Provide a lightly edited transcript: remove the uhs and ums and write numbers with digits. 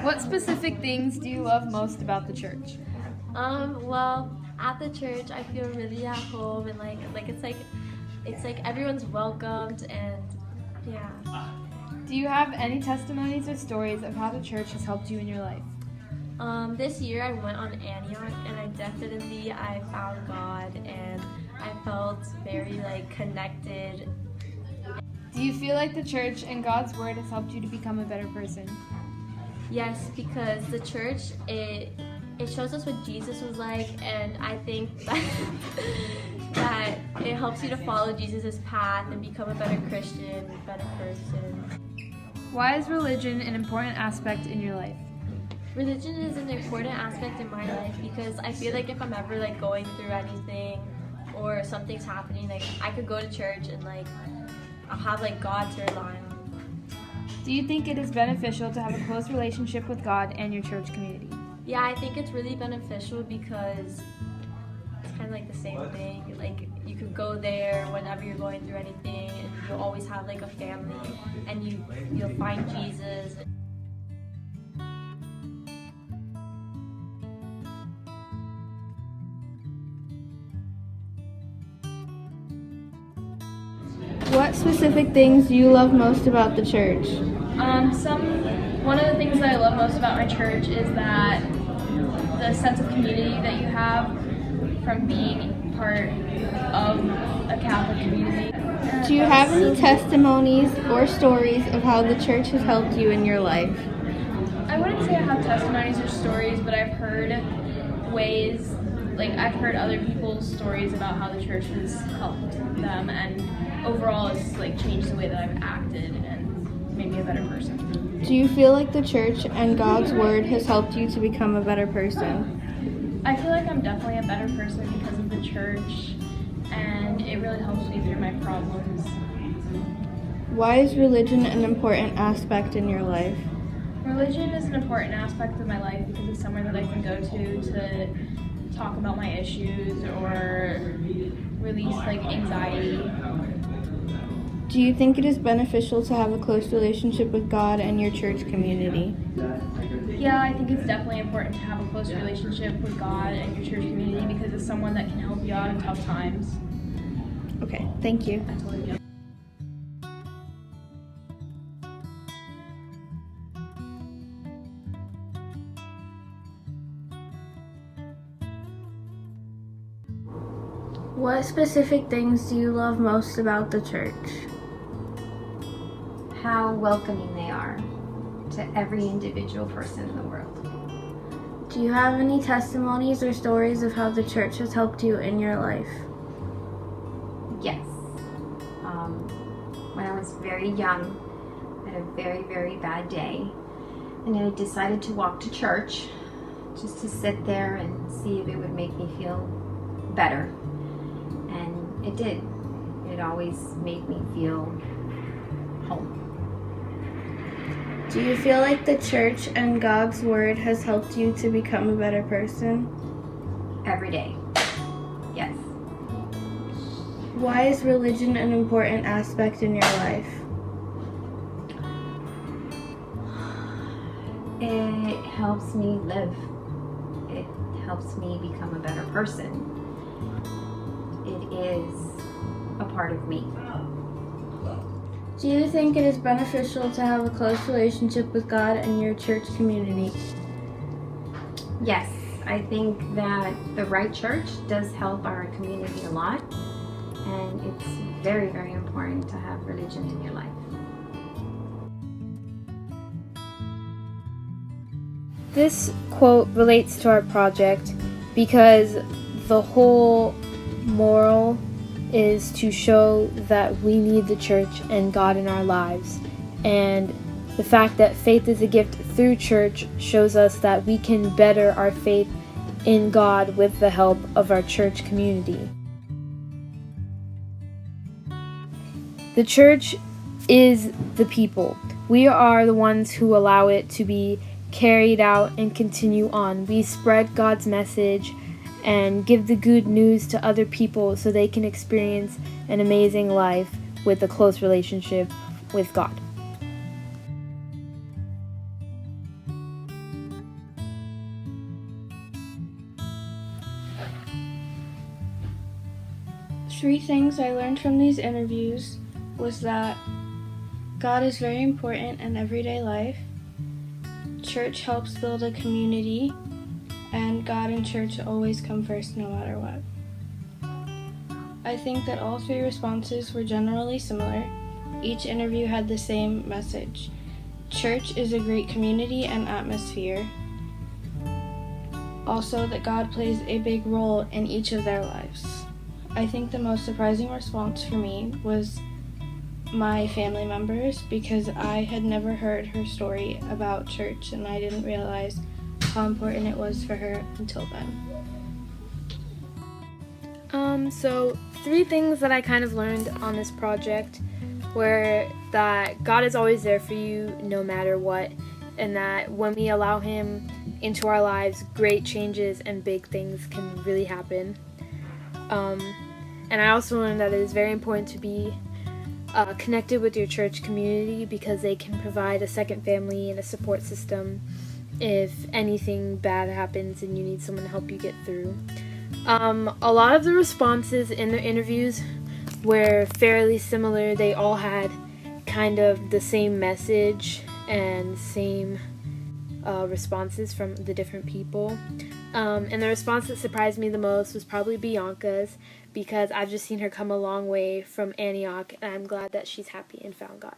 What specific things do you love most about the church? Well, at the church, I feel really at home and it's like everyone's welcomed and yeah. Do you have any testimonies or stories of how the church has helped you in your life? This year I went on Antioch and I found God and I felt very connected. Do you feel like the church and God's word has helped you to become a better person? Yes, because the church it shows us what Jesus was like, and I think that it helps you to follow Jesus' path and become a better Christian, better person. Why is religion an important aspect in your life? Religion is an important aspect in my life because I feel like if I'm ever going through anything or something's happening, I could go to church and I'll have God to rely on. Do you think it is beneficial to have a close relationship with God and your church community? Yeah, I think it's really beneficial because it's kind of the same thing. You could go there whenever you're going through anything, and you'll always have a family, and you'll find Jesus. What specific things do you love most about the church? One of the things that I love most about my church is that the sense of community that you have from being part of a Catholic community. Do you have any testimonies or stories of how the church has helped you in your life? I wouldn't say I have testimonies or stories, but I've heard ways, I've heard other people's stories about how the church has helped them, and overall it's changed the way that I've acted and made me a better person. Do you feel like the church and God's word has helped you to become a better person? I feel like I'm definitely a better person because of the church, and it really helps me through my problems. Why is religion an important aspect in your life? Religion is an important aspect of my life because it's somewhere that I can go to talk about my issues or release anxiety. Do you think it is beneficial to have a close relationship with God and your church community? Yeah, I think it's definitely important to have a close relationship with God and your church community because it's someone that can help you out in tough times. Okay, thank you. I totally get it. What specific things do you love most about the church? How welcoming they are to every individual person in the world. Do you have any testimonies or stories of how the church has helped you in your life? Yes. When I was very young, I had a very, very bad day, and I decided to walk to church just to sit there and see if it would make me feel better. And it did. It always made me feel home. Do you feel like the church and God's word has helped you to become a better person? Every day. Yes. Why is religion an important aspect in your life? It helps me live. It helps me become a better person. It is a part of me. Do you think it is beneficial to have a close relationship with God and your church community? Yes, I think that the right church does help our community a lot, and it's very, very important to have religion in your life. This quote relates to our project because the whole moral is to show that we need the church and God in our lives. And the fact that faith is a gift through church shows us that we can better our faith in God with the help of our church community. The church is the people. We are the ones who allow it to be carried out and continue on. We spread God's message and give the good news to other people so they can experience an amazing life with a close relationship with God. 3 things I learned from these interviews was that God is very important in everyday life, church helps build a community, and God and church always come first no matter what. I think that all 3 responses were generally similar. Each interview had the same message. Church is a great community and atmosphere. Also, that God plays a big role in each of their lives. I think the most surprising response for me was my family members, because I had never heard her story about church and I didn't realize how important it was for her until then. So 3 things that I kind of learned on this project were that God is always there for you no matter what, and that when we allow Him into our lives, great changes and big things can really happen. And I also learned that it is very important to be connected with your church community, because they can provide a second family and a support system if anything bad happens and you need someone to help you get through. A lot of the responses in the interviews were fairly similar. They all had kind of the same message and same responses from the different people. And the response that surprised me the most was probably Bianca's, because I've just seen her come a long way from Antioch, and I'm glad that she's happy and found God.